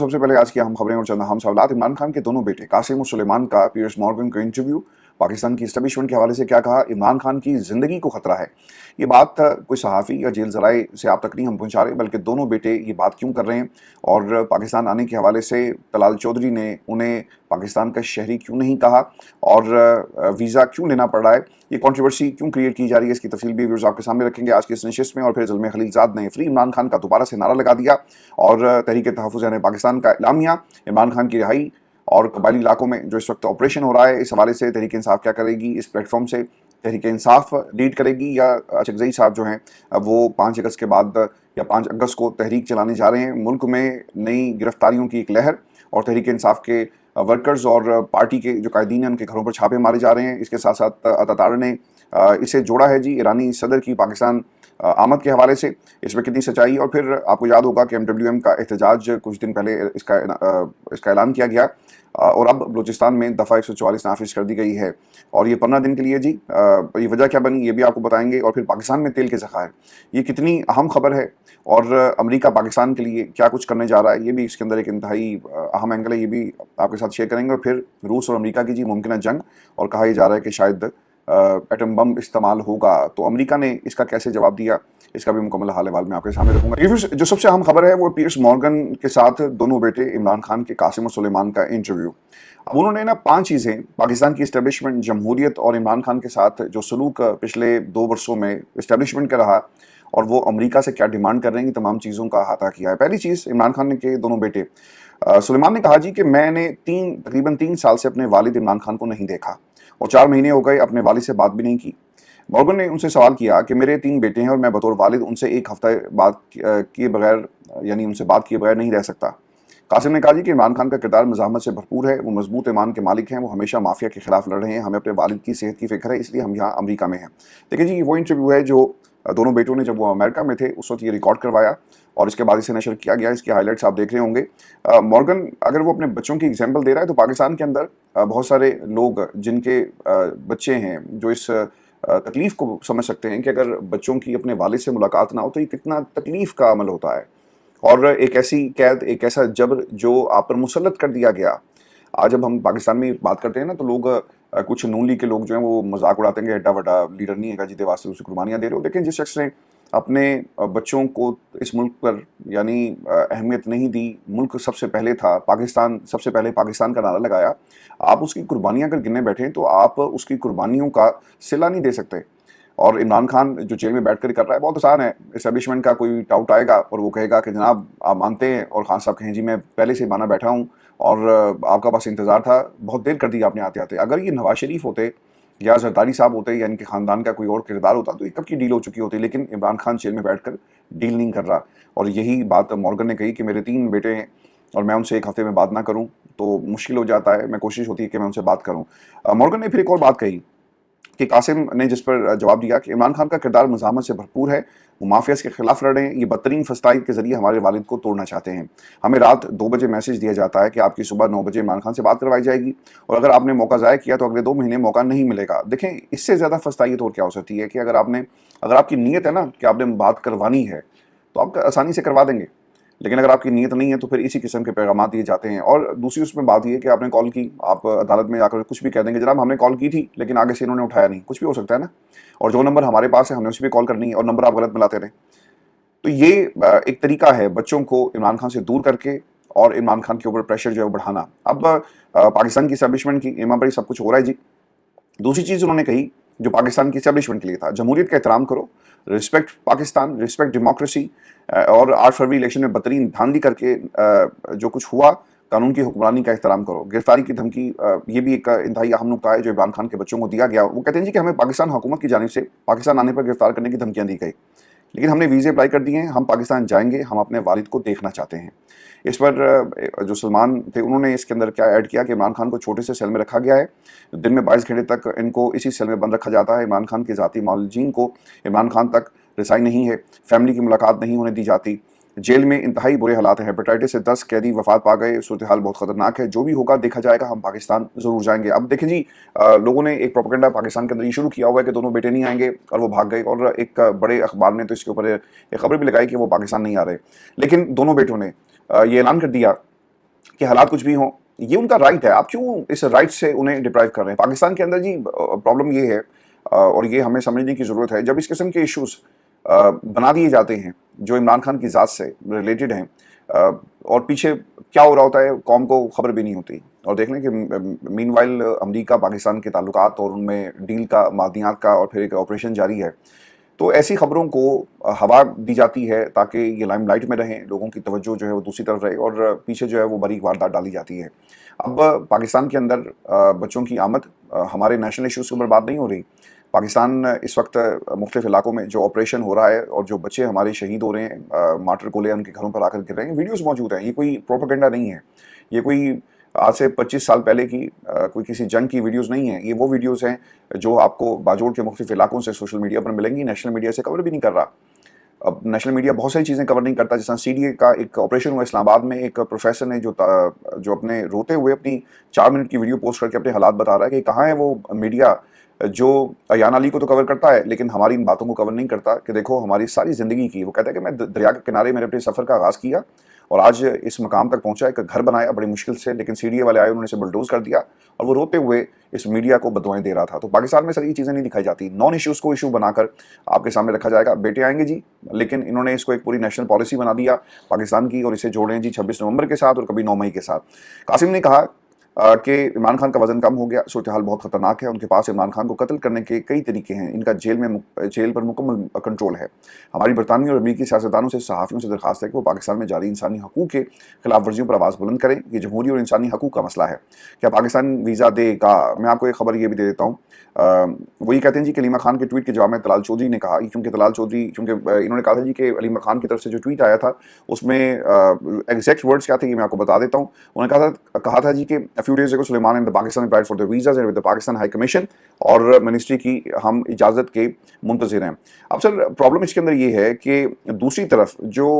सबसे पहले आज की अहम खबरें और चंद अहम सवालात। इमरान खान के दोनों बेटे कासिम और सुलेमान का पियर्स मॉर्गन का इंटरव्यू, पाकिस्तान की एस्टेब्लिशमेंट के हवाले से क्या कहा, इमरान खान की जिंदगी को खतरा है। ये बात कोई सहाफ़ी या जेल जराए से आप तक नहीं हम पहुंचा रहे, बल्कि दोनों बेटे ये बात क्यों कर रहे हैं और पाकिस्तान आने के हवाले से तलाल चौधरी ने उन्हें पाकिस्तान का शहरी क्यों नहीं कहा और वीज़ा क्यों लेना पड़ रहा है, ये कंट्रोवर्सी क्यों क्रिएट की जा रही है, इसकी तफसील भी व्यूअर्स आपके सामने रखेंगे आज की इस नशिस्त में। और फिर ज़ल्मे खलीलज़ाद ने फ्री इमरान खान का दोबारा से नारा लगा दिया और तहरीक तहफ़्फ़ुज़ यानी पाकिस्तान का एलामिया, इमरान खान की रिहाई और कबायली इलाकों में जो इस वक्त ऑपरेशन हो रहा है, इस हवाले से तहरीक इंसाफ क्या करेगी, इस प्लेटफॉर्म से तहरीक इंसाफ लीड करेगी या चकजई साहब जो हैं वो 5 अगस्त के बाद या 5 अगस्त को तहरीक चलाने जा रहे हैं। मुल्क में नई गिरफ्तारियों की एक लहर और तहरीक इंसाफ के वर्कर्स और पार्टी के जो कायदीन हैं उनके घरों पर छापे मारे जा रहे हैं। इसके साथ साथ अतातार ने इसे जोड़ा है जी ईरानी सदर की पाकिस्तान आमद के हवाले से, इसमें कितनी सच्चाई। और फिर आपको याद होगा कि MWM का एहतजाज कुछ दिन पहले इसका ऐलान किया गया और अब बलूचिस्तान में दफ़ा 144 नाफिज कर दी गई है और ये 15 दिन के लिए जी। ये वजह क्या बनी ये भी आपको बताएंगे। और फिर पाकिस्तान में तेल के ज़खायर, ये कितनी अहम खबर है और अमेरिका पाकिस्तान के लिए क्या कुछ करने जा रहा है, ये भी इसके अंदर एक इंतहाई अहम एंगल है, ये भी आपके साथ शेयर करेंगे। और फिर रूस और अमेरिका की जी मुमकिन जंग, और कहा यह जा रहा है कि शायद एटम बम इस्तेमाल होगा, तो अमेरिका ने इसका कैसे जवाब दिया, इसका भी मुकम्मल हाल मैं आपके सामने रखूंगा। ये जो सबसे अहम खबर है वो पियर्स मॉर्गन के साथ दोनों बेटे इमरान खान के कासिम और सुलेमान का इंटरव्यू। अब उन्होंने ना 5 चीज़ें पाकिस्तान की इस्टेब्लिशमेंट, जमहूरियत और इमरान खान के साथ जो सलूक पिछले 2 वर्षों में इस्टेब्लिशमेंट का रहा और वो अमेरिका से क्या डिमांड कर रहे हैं, तमाम चीज़ों का अहाता किया है। पहली चीज़, इमरान खान के दोनों बेटे सुलेमान ने कहा जी कि मैंने तकरीबन 3 साल से अपने वालिद इमरान खान को नहीं देखा और 4 महीने हो गए अपने वालिद से बात भी नहीं की। मॉर्गन ने उनसे सवाल किया कि मेरे 3 बेटे हैं और मैं बतौर वालिद उनसे एक हफ्ता बात किए बगैर यानी उनसे बात किए बगैर नहीं रह सकता। कासिम ने कहा जी कि इमरान खान का किरदार मज़ाहमत से भरपूर है, वो मजबूत ईमान के मालिक हैं, वो हमेशा माफिया के खिलाफ लड़ रहे हैं, हमें अपने वालिद की सेहत की फिक्र है, इसलिए हम यहाँ अमेरिका में हैं। देखिए जी, वो इंटरव्यू है जो दोनों बेटों ने जब वो अमेरिका में थे उस वक्त ये रिकॉर्ड करवाया और इसके बाद इसे नशर किया गया। इसके हाईलाइट्स आप देख रहे होंगे। मॉर्गन अगर वो अपने बच्चों की एग्जाम्पल दे रहा है तो पाकिस्तान के अंदर बहुत सारे लोग जिनके बच्चे हैं जो इस तकलीफ़ को समझ सकते हैं कि अगर बच्चों की अपने वालिद से मुलाकात ना हो तो ये कितना तकलीफ़ का अमल होता है और एक ऐसी कैद, एक ऐसा जबर जो आप पर मुसल्लत कर दिया गया। आज जब हम पाकिस्तान में बात करते हैं ना तो लोग कुछ नून लीग के लोग जो हैं वो मजाक उड़ाते हैं कि एड्डा वड्डा लीडर नहीं है जिसके वास्ते उसे कुर्बानियाँ दे रहे हो। लेकिन जिस शख्स ने अपने बच्चों को इस मुल्क पर यानी अहमियत नहीं दी, मुल्क सबसे पहले था, पाकिस्तान सबसे पहले पाकिस्तान का नारा लगाया, आप उसकी कुर्बानियाँ अगर गिनने बैठें तो आप उसकी कुर्बानियों का सिला नहीं दे सकते। और इमरान खान जो जेल में बैठ कर कर रहा है बहुत आसान है। इस्टेब्लिशमेंट का कोई डाउट आएगा और वो कहेगा कि जनाब आप मानते हैं, और खान साहब कहें जी मैं पहले से माना बैठा हूँ और आपका पास इंतज़ार था, बहुत देर कर दी आपने आते आते। अगर ये नवाज शरीफ होते या जरदारी साहब होते या इनके ख़ानदान का कोई और किरदार होता तो ये कब की डील हो चुकी होती। लेकिन इमरान खान जेल में बैठ कर डील नहीं कर रहा और यही बात मॉर्गन ने कही कि मेरे 3 बेटे हैं और मैं उनसे एक हफ्ते में बात ना करूँ तो मुश्किल हो जाता है, मैं कोशिश होती है कि मैं उनसे बात करूँ। मॉर्गन ने फिर एक और बात कही कि कासिम ने जिस पर जवाब दिया कि इमरान खान का किरदार मज़ाहमत से भरपूर है, वो माफिया के खिलाफ लड़ रहे हैं, ये बदतरीन फस्ताइद के जरिए हमारे वालिद को तोड़ना चाहते हैं। हमें रात 2 बजे मैसेज दिया जाता है कि आपकी सुबह 9 बजे इमरान खान से बात करवाई जाएगी और अगर आपने मौका ज़ाया किया तो अगले 2 महीने मौका नहीं मिलेगा। देखें, इससे ज़्यादा फस्ताइयत और क्या हो सकती है कि अगर आपकी नीयत है ना कि आपने बात करवानी है तो आप आसानी से करवा देंगे, लेकिन अगर आपकी नीयत नहीं है तो फिर इसी किस्म के पैगाम दिए जाते हैं। और दूसरी उसमें बात ये है कि आपने कॉल की, आप अदालत में जाकर कुछ भी कह देंगे, जनाब हमने कॉल की थी लेकिन आगे से इन्होंने उठाया नहीं, कुछ भी हो सकता है ना, और जो नंबर हमारे पास है हमने उसी पर कॉल करनी है और नंबर आप गलत मिलाते रहें। तो ये एक तरीका है बच्चों को इमरान खान से दूर करके और इमरान खान के ऊपर प्रेशर जो है वो बढ़ाना। अब पाकिस्तान की एस्टेब्लिशमेंट की ईमा पर सब कुछ हो रहा है जी। दूसरी चीज़ उन्होंने कही जो पाकिस्तान की एस्टेब्लिशमेंट के लिए था, जमहूरियत का एहतराम करो, रिस्पेक्ट पाकिस्तान, रिस्पेक्ट डेमोक्रेसी। और 8 फरवरी इलेक्शन में बदतरीन धांधली करके जो कुछ हुआ, कानून की हुक्मरानी का एहतराम करो। गिरफ्तारी की धमकी, ये भी एक इंतहाई अहम नुकता है जो इमरान खान के बच्चों को दिया गया। वो कहते हैं जी कि हमें पाकिस्तान हुकूमत की जानिब से पाकिस्तान आने पर गिरफ्तार करने की धमकियाँ दी गई, लेकिन हमने वीज़े अप्लाई कर दिए हैं, हम पाकिस्तान जाएंगे, हम अपने वालिद को देखना चाहते हैं। इस पर जो सलमान थे उन्होंने इसके अंदर क्या ऐड किया कि इमरान खान को छोटे से सेल में रखा गया है, दिन में 22 घंटे तक इनको इसी सेल में बंद रखा जाता है। इमरान खान के ज़ाती मालजीन को इमरान खान तक रसाई नहीं है, फैमिली की मुलाकात नहीं होने दी जाती। जेल में इंतहाई बुरे हालात हैं, हेपेटाइटिस से 10 कैदी वफात पा गए, सूरत हाल बहुत ख़तरनाक है। जो भी होगा देखा जाएगा, हम पाकिस्तान ज़रूर जाएंगे। अब देखें जी, लोगों ने एक प्रोपेगेंडा पाकिस्तान के अंदर ये शुरू किया हुआ है कि दोनों बेटे नहीं आएंगे और वो भाग गए, और एक बड़े अखबार ने तो इसके ऊपर एक खबर भी लगाई कि वो पाकिस्तान नहीं आ रहे। लेकिन दोनों बेटों ने ये ऐलान कर दिया کہ حالات کچھ بھی ہوں، یہ ان کا رائٹ ہے. آپ کیوں اس رائٹ سے انہیں ڈپرائیو کر رہے ہیں؟ پاکستان کے اندر جی پرابلم یہ ہے، اور یہ ہمیں سمجھنے کی ضرورت ہے، جب اس قسم کے ایشوز بنا دیے جاتے ہیں جو عمران خان کی ذات سے ریلیٹڈ ہیں، اور پیچھے کیا ہو رہا ہوتا ہے قوم کو خبر بھی نہیں ہوتی. اور دیکھ لیں کہ مین وائل امریکہ پاکستان کے تعلقات اور ان میں ڈیل کا، معدنیات کا، اور پھر ایک آپریشن جاری ہے. تو ایسی خبروں کو ہوا دی جاتی ہے تاکہ یہ لائم لائٹ میں رہیں، لوگوں کی توجہ جو ہے وہ دوسری طرف رہے، اور پیچھے جو ہے وہ بڑی واردات ڈالی جاتی ہے. اب پاکستان کے اندر بچوں کی آمد، ہمارے نیشنل ایشوز کے اوپر بات نہیں ہو رہی. پاکستان اس وقت مختلف علاقوں میں جو آپریشن ہو رہا ہے اور جو بچے ہمارے شہید ہو رہے ہیں، مارٹر گولے ان کے گھروں پر آ کر گر رہے ہیں، ویڈیوز موجود ہیں. یہ کوئی پروپیگنڈا نہیں ہے، یہ کوئی آج سے 25 سال پہلے کی کوئی کسی جنگ کی ویڈیوز نہیں ہیں. یہ وہ ویڈیوز ہیں جو آپ کو باجوڑ کے مختلف علاقوں سے سوشل میڈیا پر ملیں گی. نیشنل میڈیا سے کور بھی نہیں کر رہا. اب نیشنل میڈیا بہت ساری چیزیں کور نہیں کرتا. جس طرح سی ڈی اے کا ایک آپریشن ہوا اسلام آباد میں، ایک پروفیسر نے جو اپنے روتے ہوئے اپنی 4 منٹ کی ویڈیو پوسٹ کر کے اپنے حالات بتا رہا ہے کہ کہاں ہے وہ میڈیا جو ایان علی کو تو کور کرتا ہے لیکن ہماری ان باتوں کو کور نہیں کرتا کہ دیکھو ہماری ساری زندگی کی. وہ کہتا ہے کہ میں دریا کے کنارے میں نے اپنے سفر کا آغاز کیا اور آج اس مقام تک پہنچا، ایک گھر بنایا بڑی مشکل سے، لیکن سی ڈی اے والے آئے، انہوں نے اسے بلڈوز کر دیا، اور وہ روتے ہوئے اس میڈیا کو بدوائیں دے رہا تھا. تو پاکستان میں سر یہ چیزیں نہیں دکھائی جاتی. نان ایشوز کو ایشو بنا کر آپ کے سامنے رکھا جائے گا. بیٹے آئیں گے جی، لیکن انہوں نے اس کو ایک پوری نیشنل پالیسی بنا دیا پاکستان کی، اور اسے جوڑیں جی 26 نومبر کے ساتھ اور کبھی 9 مئی کے ساتھ. قاسم نے کہا کہ عمران خان کا وزن کم ہو گیا، صورتحال بہت خطرناک ہے، ان کے پاس عمران خان کو قتل کرنے کے کئی طریقے ہیں، ان کا جیل پر مکمل کنٹرول ہے. ہماری برطانوی اور امریکی سیاستدانوں سے، صحافیوں سے درخواست ہے کہ وہ پاکستان میں جاری انسانی حقوق کے خلاف ورزیوں پر آواز بلند کریں. یہ جمہوری اور انسانی حقوق کا مسئلہ ہے. کیا پاکستان ویزا دے گا؟ میں آپ کو ایک خبر یہ بھی دے دیتا ہوں. وہ یہ کہتے ہیں جی کہ علیمہ خان کے ٹویٹ کے جواب میں طلال چودھری نے کہا، کیونکہ طلال چودھری انہوں نے کہا تھا جی کہ علیمہ خان کی طرف سے جو ٹویٹ آیا تھا اس میں ایگزیکٹ ورڈز کیا تھے یہ میں آپ کو بتا دیتا ہوں. انہوں نے کہا تھا جی کہ few days ago Suleman and Pakistan applied for the visas and with the Pakistan High Commission، اور منسٹری کی ہم اجازت کے منتظر ہیں. اب سر پرابلم اس کے اندر یہ ہے کہ دوسری طرف جو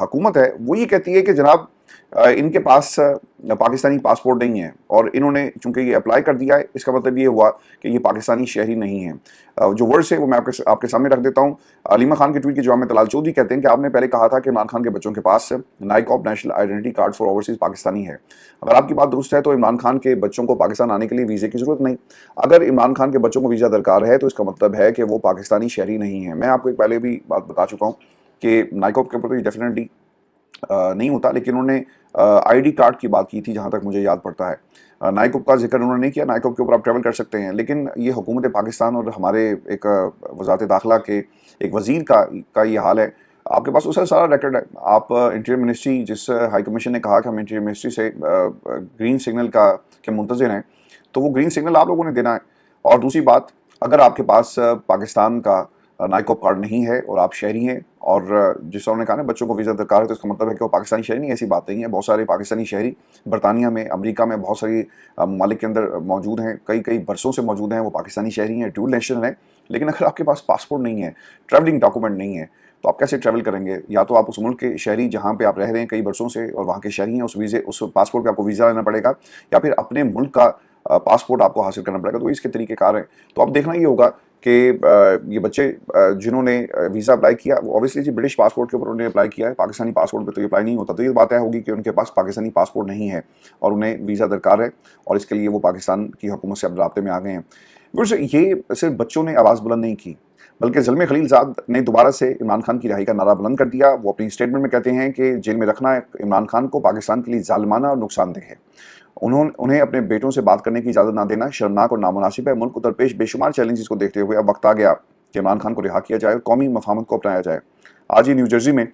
حکومت ہے وہ یہ کہتی ہے کہ جناب ان کے پاس پاکستانی پاسپورٹ نہیں ہے، اور انہوں نے چونکہ یہ اپلائی کر دیا ہے، اس کا مطلب یہ ہوا کہ یہ پاکستانی شہری نہیں ہیں. جو ورڈز ہے وہ میں آپ کے سامنے رکھ دیتا ہوں. علیمہ خان کے ٹویٹ کے جواب میں طلال چودھری کہتے ہیں کہ آپ نے پہلے کہا تھا کہ عمران خان کے بچوں کے پاس NICOP national identity card for overseas Pakistani ہے. اگر آپ کی بات درست ہے تو عمران خان کے بچوں کو پاکستان آنے کے لیے ویزے کی ضرورت نہیں. اگر عمران خان کے بچوں کو ویزا درکار ہے تو اس کا مطلب ہے کہ وہ پاکستانی شہری نہیں ہیں. میں آپ کو ایک پہلے بھی بات بتا چکا ہوں کہ نائکوپ کے اوپر تو ڈیفینیٹلی نہیں ہوتا، لیکن انہوں نے آئی ڈی کارڈ کی بات کی تھی جہاں تک مجھے یاد پڑتا ہے. نائکوپ کا ذکر انہوں نے نہیں کیا. نائکوپ کے اوپر آپ ٹریول کر سکتے ہیں، لیکن یہ حکومت پاکستان اور ہمارے ایک وزارت داخلہ کے ایک وزیر کا یہ حال ہے. آپ کے پاس اس کا سارا ریکارڈ ہے. آپ انٹیریئر منسٹری، جس ہائی کمیشن نے کہا کہ ہم انٹیریئر منسٹری سے گرین سگنل کے منتظر ہیں، تو وہ گرین سگنل آپ لوگوں نے دینا ہے. اور دوسری بات، اگر آپ کے پاس پاکستان کا نائکوپ کارڈ نہیں ہے اور آپ شہری ہیں، اور جس طرح نے کہا نا بچوں کو ویزا درکار ہے، تو اس کا مطلب ہے کہ وہ پاکستانی شہری نہیں. ایسی بات نہیں ہے. بہت سارے پاکستانی شہری برطانیہ میں، امریکہ میں، بہت ساری ممالک کے اندر موجود ہیں، کئی برسوں سے موجود ہیں. وہ پاکستانی شہری ہیں، ڈیول نیشنل ہیں. لیکن اگر آپ کے پاس پاسپورٹ نہیں ہے، ٹریولنگ ڈاکومنٹ نہیں ہے، تو آپ کیسے ٹریول کریں گے؟ یا تو آپ اس ملک کے شہری جہاں پہ آپ رہ رہے ہیں کئی برسوں سے اور وہاں کے شہری ہیں، اس پاسپورٹ پہ آپ کو ویزا لینا پڑے گا، یا پھر اپنے ملک کا پاسپورٹ آپ کو حاصل کرنا پڑے گا. تو اس کے طریقہ کار ہیں. تو اب دیکھنا یہ ہوگا کہ یہ بچے جنہوں نے ویزا اپلائی کیا، وہ اوبیسلی جی برٹش پاسپورٹ کے اوپر انہوں نے اپلائی کیا ہے، پاکستانی پاسپورٹ پہ تو یہ اپلائی نہیں ہوتا. تو یہ بات ہوگی کہ ان کے پاس پاکستانی پاسپورٹ نہیں ہے اور انہیں ویزا درکار ہے، اور اس کے لیے وہ پاکستان کی حکومت سے اب رابطے میں آ گئے ہیں. یہ صرف بچوں نے آواز بلند نہیں کی، بلکہ زلمے خلیل زاد نے دوبارہ سے عمران خان کی رہائی کا نعرہ بلند کر دیا. وہ اپنی اسٹیٹمنٹ میں کہتے ہیں کہ جیل میں رکھنا عمران خان کو پاکستان کے لیے ظالمانہ اور نقصان دہ ہے. انہیں اپنے بیٹوں سے بات کرنے کی اجازت نہ دینا شرمناک اور نامناسب ہے. ملک کو درپیش بے شمار چیلنجز کو دیکھتے ہوئے اب وقت آ گیا کہ عمران خان کو رہا کیا جائے اور قومی مفاہمت کو اپنایا جائے. آج ہی نیو جرسی میں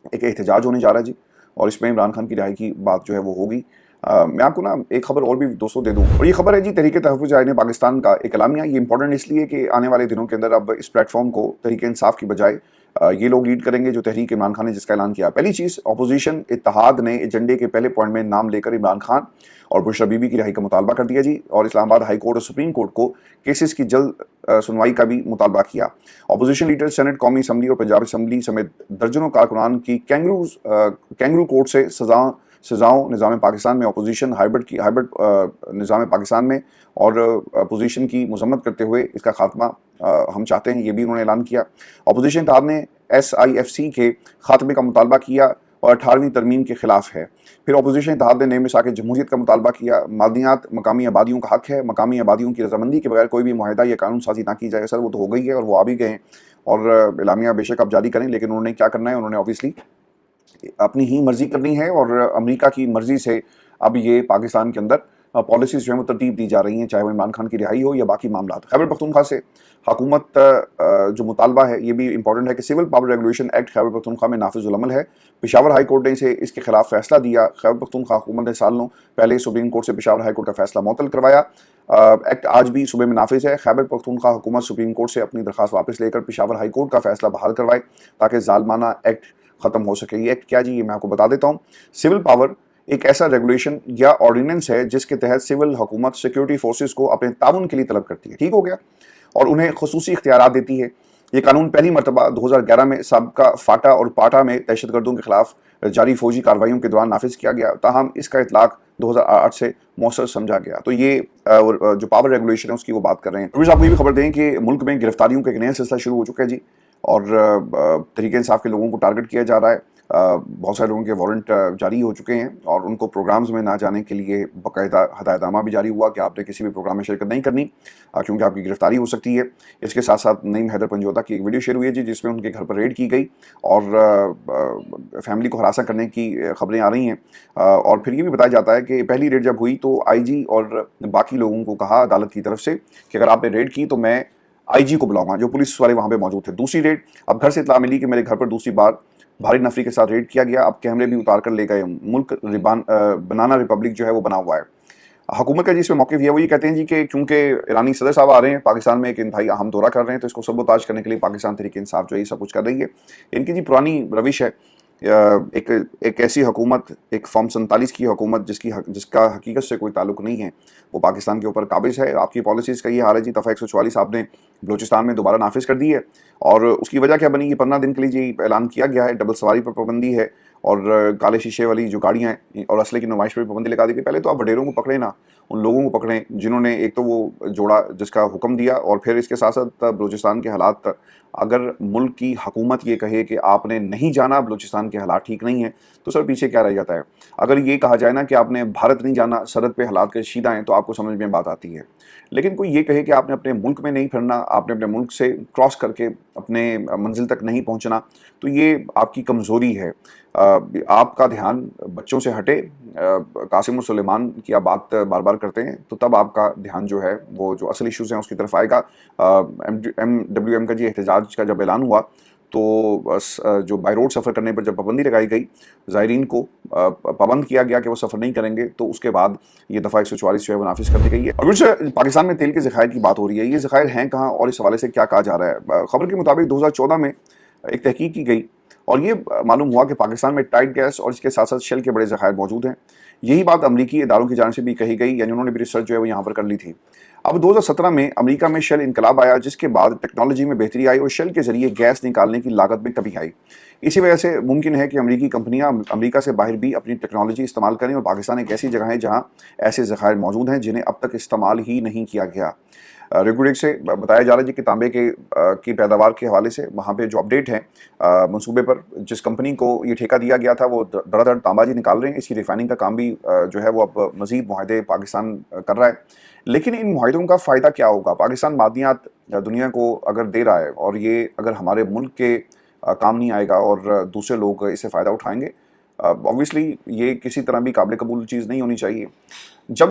ایک احتجاج ہونے جا رہا ہے جی، اور اس میں عمران خان کی رہائی کی بات جو ہے وہ ہوگی. میں آپ کو نا ایک خبر اور بھی دوستوں دے دوں، اور یہ خبر ہے جی تحریک تحفظ آئین پاکستان کا ایک اعلامیہ. یہ امپورٹنٹ اس لیے کہ آنے والے دنوں کے اندر اب اس پلیٹ فارم کو تحریک انصاف کی بجائے یہ لوگ لیڈ کریں گے جو تحریک عمران خان نے جس کا اعلان کیا. پہلی چیز، اپوزیشن اتحاد نے ایجنڈے کے پہلے پوائنٹ میں نام لے کر عمران خان اور بشرا بی بی کی رہائی کا مطالبہ کر دیا جی، اور اسلام آباد ہائی کورٹ اور سپریم کورٹ کو کیسز کی جلد سنوائی کا بھی مطالبہ کیا. اپوزیشن لیڈر سینٹ، قومی اسمبلی اور پنجاب اسمبلی سمیت درجنوں کارکنان کی کینگرو کورٹ سے سزاؤں نظام پاکستان میں اپوزیشن ہائبرڈ نظام پاکستان میں اور اپوزیشن کی مذمت کرتے ہوئے اس کا خاتمہ ہم چاہتے ہیں، یہ بھی انہوں نے اعلان کیا. اپوزیشن اتحاد نے SIFC کے خاتمے کا مطالبہ کیا. اور 18वीं तरमीम के खिलाफ है। फिर अपोजिशन इत्तेहाद ने नए मिसाक जमहूरियत का मुतालबा किया। मादनियात मकामी आबादियों का हक है, मकामी आबादियों की रजामंदी के बगैर कोई भी मुआहदा या कानून साजी ना की जाए। सर वो तो हो गई है और वो आ भी गए हैं, और एलामिया बेशक आप जारी करें, लेकिन उन्होंने क्या करना है, उन्होंने ऑब्वियसली अपनी ही मर्जी करनी है, और अमेरिका की मर्जी से अब ये पाकिस्तान के अंदर पॉलिसीज जो है वो तरतीब दी जा रही हैं, चाहे वो इमरान खान की रिहाई हो या बाकी मामला। खैबर पख्तूनख्वा से हुकूमत जो मुतालबा है ये भी इंपॉर्टेंट है कि civil power regulation act Khyber Pakhtunkhwa में नाफिजुल अमल है। पेशावर हाई कोर्ट ने इसे इसके खिलाफ फैसला दिया। खैबर पख्तूनख्वा हुकूमत ने सालों पहले सुप्रीम कोर्ट से पेशावर हाई कोर्ट का फैसला मुअत्तल करवाया। एक्ट आज भी सूबे में नाफिज है। खैबर पख्तूनख्वा हुकूमत सुप्रीम कोर्ट से अपनी दरख्वास्त वापस लेकर पेशावर हाई कोर्ट का फैसला बहाल करवाए ताकि जालमाना एक्ट खत्म हो सके। ये एक्ट क्या जी, ये मैं आपको बता देता हूँ। सिविल पावर एक ऐसा रेगुलेशन या ऑर्डिनेंस है जिसके तहत सिविल हुकूमत सिक्योरिटी फोर्सेस को अपने ताउन के लिए तलब करती है, ठीक हो गया, और उन्हें खुसूसी इख्तियारात देती है। ये कानून पहली मरतबा 2011 में साबका फाटा और पाटा में दहशतगर्दों के खिलाफ जारी फौजी कार्रवाइयों के दौरान नाफिज किया गया, ताहम इसका इतलाक 2008 से मौसर समझा गया। तो ये जो पावर रेगुलेशन है उसकी वो बात कर रहे हैं। आपको ये भी खबर दें कि मुल्क में गिरफ्तारियों का एक नया सिलसिला शुरू हो चुका है जी, और तरीके इंसाफ के लोगों को टारगेट किया जा रहा है। बहुत सारे लोगों के वारंट जारी हो चुके हैं, और उनको प्रोग्राम्स में ना जाने के लिए बाकायदा हदायतनामा भी जारी हुआ कि आपने किसी भी प्रोग्राम में शिरकत नहीं करनी, क्योंकि आपकी गिरफ्तारी हो सकती है। इसके साथ साथ नईम हैदर पंजोता की एक वीडियो शेयर हुई है जी, जिसमें उनके घर पर रेड की गई और फैमिली को हरासा करने की खबरें आ रही हैं। और फिर ये भी बताया जाता है कि पहली रेड जब हुई तो आईजी और बाकी लोगों को कहा अदालत की तरफ से कि अगर आपने रेड की तो मैं आईजी को बुलाऊंगा, जो पुलिस वाले वहां पे मौजूद थे। दूसरी रेड, अब घर से इत्तला मिली कि मेरे घर पर दूसरी बार भारी नफरी के साथ रेड किया गया। अब कैमरे भी उतार कर ले गए। मुल्क बनाना रिपब्लिक जो है वो बना हुआ है। हुकूमत का जिसमें मौक़िफ़ है वो ये कहते हैं जी कि क्योंकि ईरानी सदर साहब आ रहे हैं पाकिस्तान में, एक इंतहाई अहम दौरा कर रहे हैं, तो इसको सबोताज करने के लिए पाकिस्तान तहरीक इंसाफ जो है ये सब कुछ कर रही है। इनकी जी पुरानी रविश है। एक ऐसी हुकूमत, एक फॉर्म 47 की हुकूमत जिसका हकीकत से कोई ताल्लुक नहीं है, वो पाकिस्तान के ऊपर काबिज है। आपकी पॉलिसीज़ का ये हाल है जी। दफ़ा 144 आपने बलूचिस्तान में दोबारा नाफिज कर दी है, और उसकी वजह क्या बनी? ये 15 दिन के लिए जी ऐलान किया गया है। डबल सवारी पर पाबंदी है, और काले शीशे वाली जो गाड़ियाँ हैं और असले की नुमाइश पर पाबंदी लगा दी गई। पहले तो आप वडेरों को पकड़े ना, उन लोगों को पकड़ें जिन्होंने एक तो वो जोड़ा जिसका हुक्म दिया, और फिर इसके साथ साथ बलूचिस्तान के हालात, अगर मुल्क की हुकूमत ये कहे कि आपने नहीं जाना, बलूचिस्तान के हालात ठीक नहीं हैं, तो सर पीछे क्या रह जाता है? अगर ये कहा जाए ना कि आपने भारत नहीं जाना, सरहद पे हालात कशीदा हैं, तो आपको समझ में बात आती है। लेकिन कोई ये कहे कि आपने अपने मुल्क में नहीं फिरना, आपने अपने मुल्क से क्रॉस करके अपने मंजिल तक नहीं पहुंचना, तो ये आपकी कमज़ोरी है। आपका ध्यान बच्चों से हटे। कासिम और सुलेमान की आप बात बार बार करते हैं, तो तब आपका ध्यान जो है वो जो असल इश्यूज़ हैं उसकी तरफ आएगा। MWM का जी एहतजाज का जब ऐलान हुआ, तो जो बाई रोड सफ़र करने पर जब पाबंदी लगाई गई, ज़ायरीन को पाबंद किया गया कि वो सफ़र नहीं करेंगे, तो उसके बाद ये दफ़ा 144 जो है वो नाफिज कर दी गई है। और फिर पाकिस्तान में तेल के ज़खायर की बात हो रही है। ये ज़खायर हैं कहाँ और इस हवाले से क्या कहा जा रहा है? खबर के मुताबिक 2014 में एक तहकीक की गई और ये मालूम हुआ कि पाकिस्तान में टाइट गैस और इसके साथ साथ शेल के बड़े ज़खायर मौजूद हैं। यही बात अमरीकी इदारों की जानिब से भी कही गई, यानी उन्होंने भी रिसर्च जो है वो यहाँ पर कर ली थी। अब 2017 में अमेरिका में शेल इनकलाब आया, जिसके बाद टेक्नोलॉजी में बेहतरी आई और शेल के जरिए गैस निकालने की लागत में कमी आई। इसी वजह से मुमकिन है कि अमेरिकी कंपनियां अमेरिका से बाहर भी अपनी टेक्नोलॉजी इस्तेमाल करें, और पाकिस्तान एक ऐसी जगह है जहां ऐसे ज़खायर मौजूद हैं जिन्हें अब तक इस्तेमाल ही नहीं किया गया। रेगुलेट से बताया जा रहा है कि तांबे की पैदावार के हवाले से वहाँ पे जो अपडेट है मंसूबे पर, जिस कंपनी को ये ठेका दिया गया था वो धड़ाधड़ तांबा जी निकाल रहे हैं। इसकी रिफाइनिंग का काम भी जो है वो अब मज़ीद मुआहदे पाकिस्तान कर रहा है। लेकिन इन मुआहदों का फ़ायदा क्या होगा? पाकिस्तान मादनियात दुनिया को अगर दे रहा है, और ये अगर हमारे मुल्क के काम नहीं आएगा और दूसरे लोग इससे फ़ायदा उठाएंगे, ऑब्वियसली ये किसी तरह भी काबिल कबूल चीज़ नहीं होनी चाहिए। जब